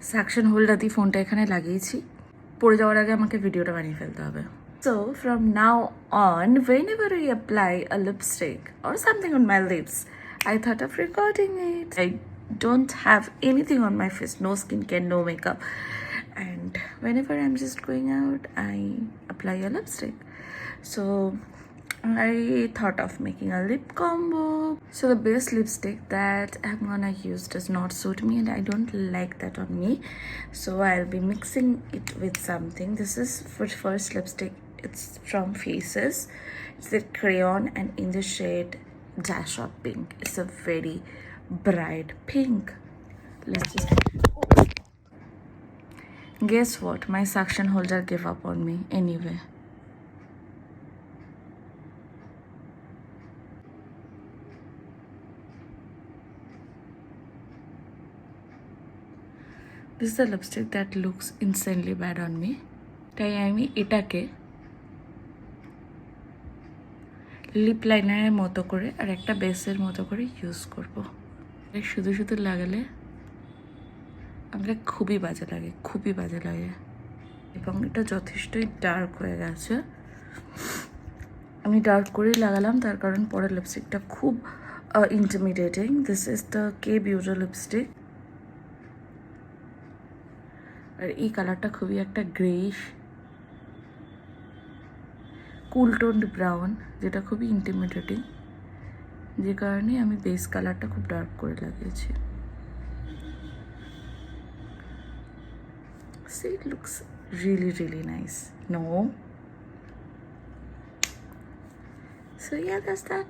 Suction holder দিয়ে ফোনটা এখানে লাগিয়েছি, পড়ে যাওয়ার আগে আমাকে ভিডিওটা বানিয়ে ফেলতে হবে। So from now on, whenever I apply a lipstick or something on my lips, I thought of recording it. I don't have anything on my face, no skincare, no makeup, and whenever I'm just going out, I apply a lipstick. So I thought of making a lip combo. So the base lipstick that I'm gonna use does not suit me and I don't like that on me. So I'll be mixing it with something. This is for first lipstick. It's from Faces. It's the crayon and in the shade Dash of Pink. It's a very bright pink. Let's just... Guess what? My suction holder gave up on me anyway. This is the lipstick that looks insanely bad on me. তাই আমি এটাকে lip লাইনারের মতো করে আর একটা বেসের মতো করে use করব। শুধু শুধু লাগালে আমাকে খুবই বাজে লাগে এবং এটা যথেষ্টই ডার্ক হয়ে গেছে। আমি ডার্ক করেই লাগালাম, তার কারণ পরের লিপস্টিকটা খুব intimidating. This is the K beauty lipstick. আর এই কালারটা খুবই একটা গ্রেইশ কুল টোন্ড ব্রাউন, যেটা খুবই ইন্টিমিডেটিং, যে কারণে আমি বেস কালারটা খুব ডার্ক করে লাগিয়েছি। See, it looks really nice. No? So yeah, that's that.